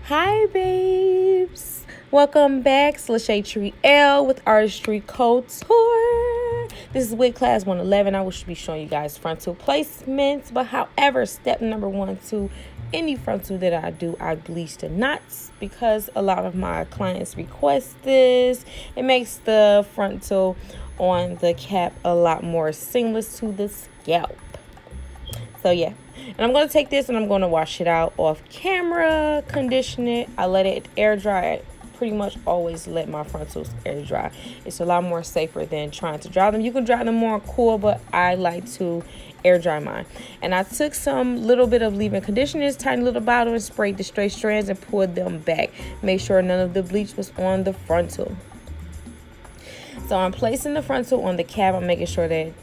Hi babes, welcome back. It's Lashai Trielle with Artistry Couture. This is wig class 111. I will be showing you guys frontal placements, but however, step number 1 to any frontal that I do, I bleach the knots because a lot of my clients request this. It makes the frontal on the cap a lot more seamless to the scalp. So yeah, and I'm going to take this and I'm going to wash it out off camera, condition it. I let it air dry. I pretty much always let my frontals air dry. It's a lot more safer than trying to dry them. You can dry them more cool, but I like to air dry mine. And I took some little bit of leave-in conditioners, tiny little bottle, and sprayed the straight strands and pulled them back. Make sure none of the bleach was on the frontal. So I'm placing the frontal on the cap. I'm making sure that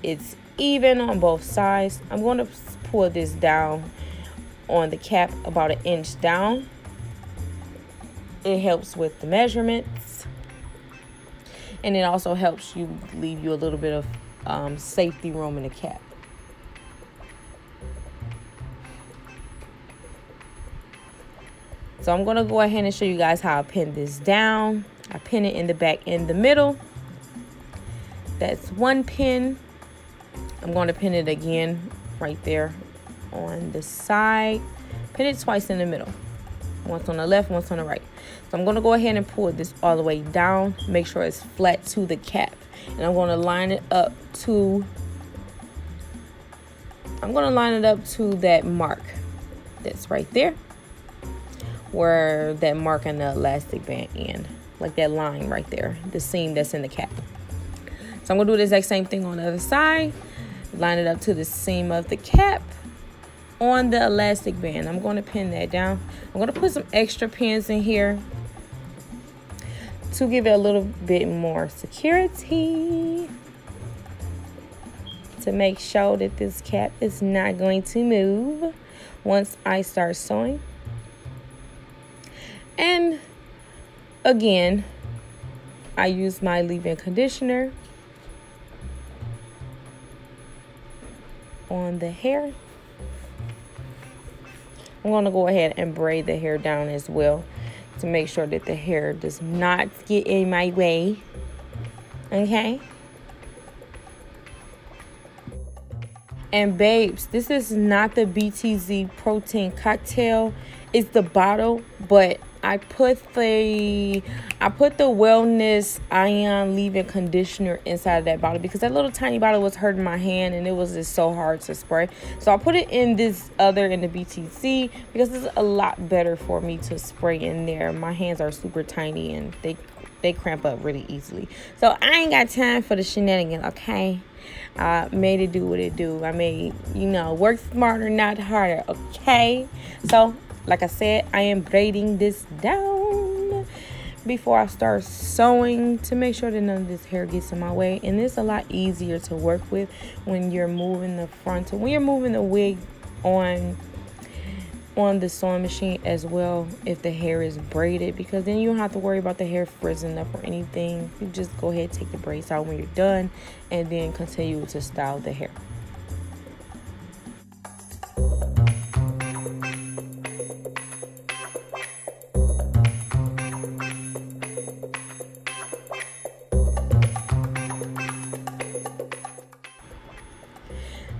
it's even on both sides. I'm going to pull this down on the cap about 1 inch down. It helps with the measurements, and it also helps you leave you a little bit of safety room in the cap. So I'm going to go ahead and show you guys how I pin this down. I pin it in the back in the middle. That's one pin. I'm going to pin it again right there on the side. Pin it twice in the middle. Once on the left, once on the right. So I'm going to go ahead and pull this all the way down. Make sure it's flat to the cap. And I'm going to line it up to that mark that's right there, where that mark and the elastic band end, like that line right there, the seam that's in the cap. So I'm going to do the exact same thing on the other side. Line it up to the seam of the cap on the elastic band. I'm going to pin that down. I'm going to put some extra pins in here to give it a little bit more security, to make sure that this cap is not going to move once I start sewing. And again, I use my leave-in conditioner on the hair. I'm going to go ahead and braid the hair down as well to make sure that the hair does not get in my way. Okay? And babes, this is not the BTZ protein cocktail. It's the bottle, but I put the wellness ion leave-in conditioner inside of that bottle because that little tiny bottle was hurting my hand and it was just so hard to spray. So I put it in this other, in the BTC, because it's a lot better for me to spray in there. My hands are super tiny and they cramp up really easily. So I ain't got time for the shenanigans, okay? I made it do what it do. I made, work smarter, not harder, okay? So like I said, I am braiding this down before I start sewing to make sure that none of this hair gets in my way. And it's a lot easier to work with when you're moving the frontal, when you're moving the wig on the sewing machine as well, if the hair is braided, because then you don't have to worry about the hair frizzing up or anything. You just go ahead, take the braids out when you're done, and then continue to style the hair.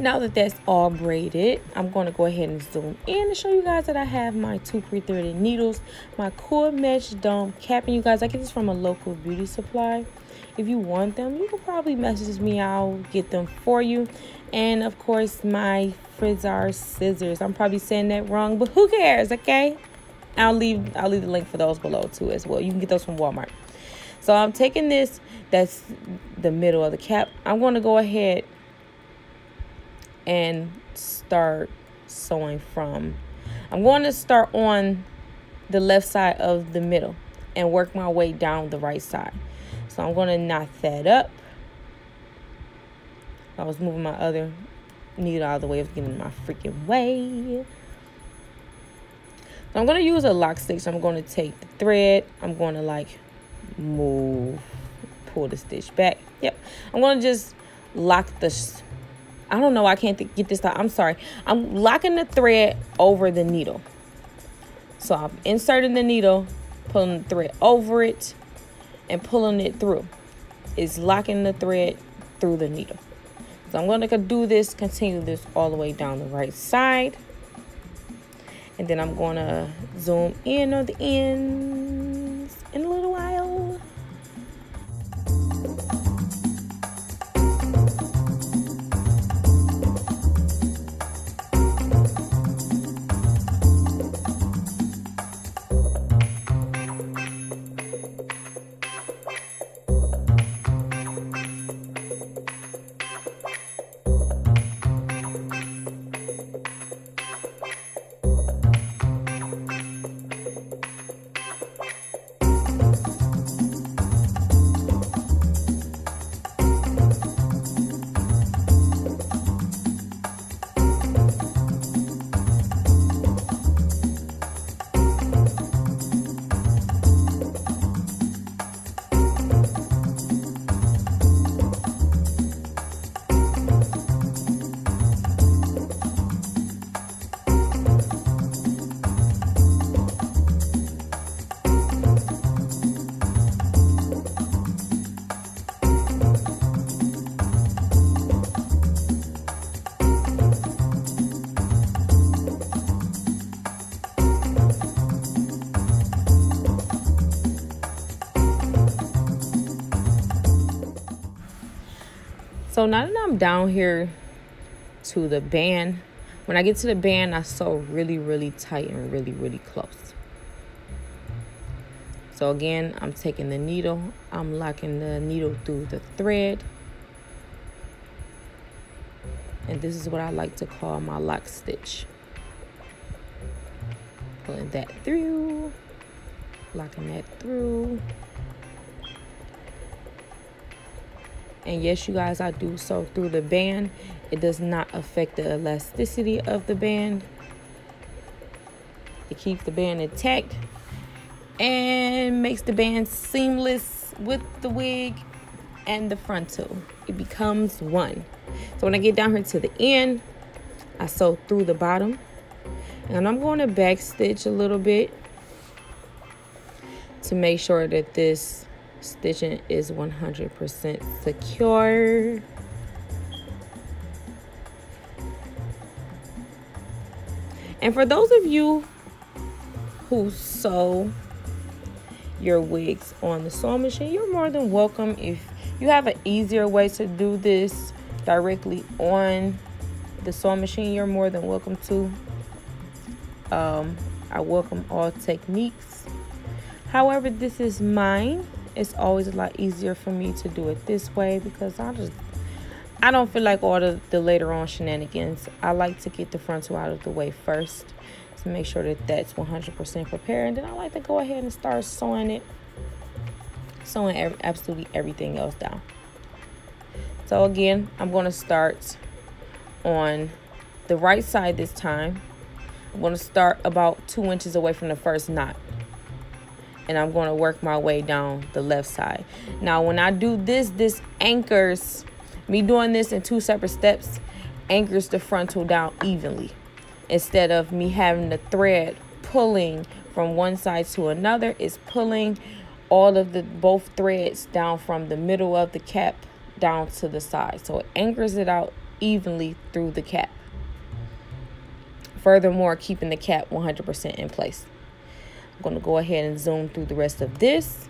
Now that that's all braided, I'm going to go ahead and zoom in and show you guys that I have my 2 pre-threaded needles, my core mesh dome cap. And you guys, I get this from a local beauty supply. If you want them, you can probably message me. I'll get them for you. And of course, my Frizzar scissors. I'm probably saying that wrong, but who cares, okay? I'll leave the link for those below too as well. You can get those from Walmart. So I'm taking this, that's the middle of the cap. I'm going to go ahead and start sewing from, I'm going to start on the left side of the middle and work my way down the right side. So I'm going to knot that up. I was moving my other needle out of the way. It was getting in my freaking way. So I'm going to use a lock stick. So I'm going to take the thread, I'm going to pull the stitch back. Yep, I'm going to just lock the I don't know, I can't get this out. I'm sorry. I'm locking the thread over the needle. So I'm inserting the needle, pulling the thread over it, and pulling it through. It's locking the thread through the needle. So I'm going to do this, continue this all the way down the right side. And then I'm going to zoom in on the ends in a little while. So now that I'm down here to the band, when I get to the band, I sew really, really tight and really, really close. So again, I'm taking the needle, I'm locking the needle through the thread. And this is what I like to call my lock stitch. Pulling that through, locking that through. And yes, you guys, I do sew through the band. It does not affect the elasticity of the band. It keeps the band intact and makes the band seamless with the wig and the frontal. It becomes one. So when I get down here to the end, I sew through the bottom. And I'm going to back stitch a little bit to make sure that this stitching is 100% secure. And for those of you who sew your wigs on the sewing machine, you're more than welcome. If you have an easier way to do this directly on the sewing machine, you're more than welcome to. I welcome all techniques. However, this is mine. It's always a lot easier for me to do it this way because I don't feel like all the later on shenanigans. I like to get the frontal out of the way first to make sure that that's 100% prepared. And then I like to go ahead and start sewing absolutely everything else down. So again, I'm going to start on the right side this time. I'm going to start about 2 inches away from the first knot. And I'm going to work my way down the left side. Now, when I do this anchors, me doing this in 2 separate steps, anchors the frontal down evenly. Instead of me having the thread pulling from one side to another, it's pulling all of both threads down from the middle of the cap down to the side. So it anchors it out evenly through the cap. Furthermore, keeping the cap 100% in place. I'm going to go ahead and zoom through the rest of this.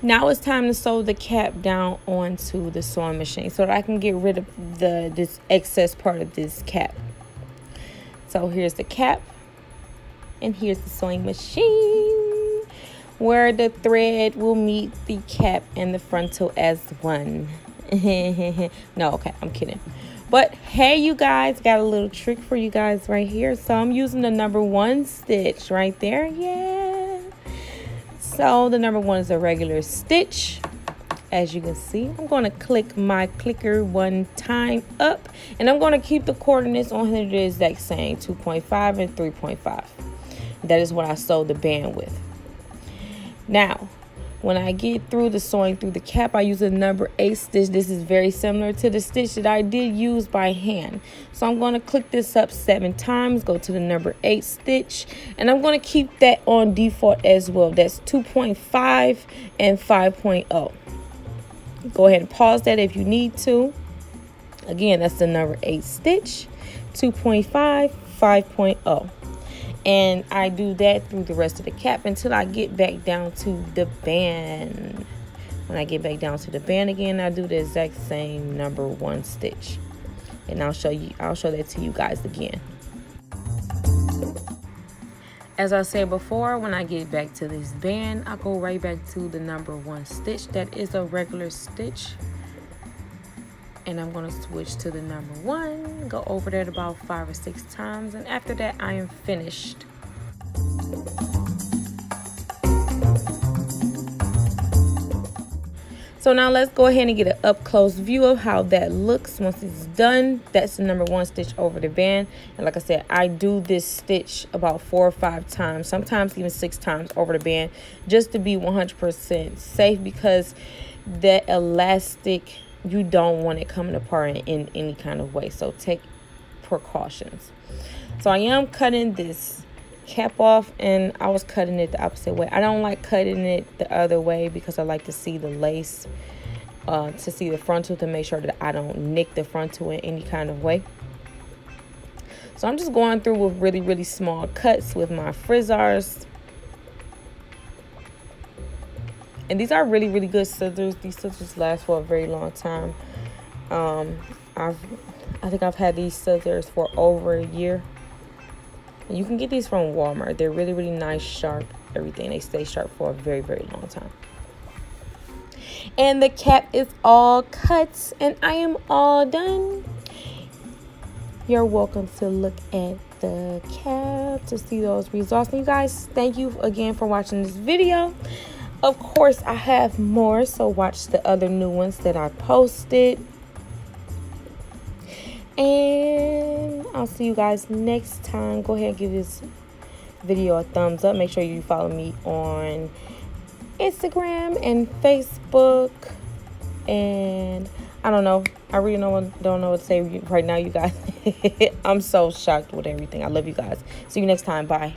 Now it's time to sew the cap down onto the sewing machine so that I can get rid of this excess part of this cap. So here's the cap and here's the sewing machine, where the thread will meet the cap and the frontal as one. No, okay, I'm kidding. But hey, you guys, got a little trick for you guys right here. So I'm using the number 1 stitch right there. Yeah. So the number 1 is a regular stitch. As you can see, I'm going to click my clicker 1 time up, and I'm going to keep the coordinates on here the exact same, 2.5 and 3.5. That is what I sewed the band with. Now, When I get through the sewing through the cap, I use a number 8 stitch. This is very similar to the stitch that I did use by hand. So I'm going to click this up 7 times, go to the number 8 stitch, and I'm going to keep that on default as well. That's 2.5 and 5.0. Go ahead and pause that if you need to. Again, that's the number 8 stitch, 2.5, 5.0. And I do that through the rest of the cap until I get back down to the band. When I get back down to the band again, I do the exact same number 1 stitch. And I'll show that to you guys again. As I said before, when I get back to this band, I go right back to the number 1 stitch. That is a regular stitch. And I'm going to switch to the number 1, go over that about 5 or 6 times, and after that I am finished. So now let's go ahead and get an up close view of how that looks once it's done. That's the number 1 stitch over the band, and like I said, I do this stitch about 4 or 5 times, sometimes even 6 times over the band, just to be 100% safe, because that elastic, you don't want it coming apart in any kind of way. So take precautions. So I am cutting this cap off, and I was cutting it the opposite way. I don't like cutting it the other way because I like to see the lace, to see the frontal, to make sure that I don't nick the frontal in any kind of way. So I'm just going through with really, really small cuts with my frizzers. And these are really, really good scissors. These scissors last for a very long time. I think I've had these scissors for over a year. And you can get these from Walmart. They're really, really nice, sharp, everything. They stay sharp for a very, very long time. And the cap is all cut, and I am all done. You're welcome to look at the cap to see those results. And you guys, thank you again for watching this video. Of course, I have more, so watch the other new ones that I posted. And I'll see you guys next time. Go ahead and give this video a thumbs up. Make sure you follow me on Instagram and Facebook. And I don't know. I really don't know what to say right now, you guys. I'm so shocked with everything. I love you guys. See you next time. Bye.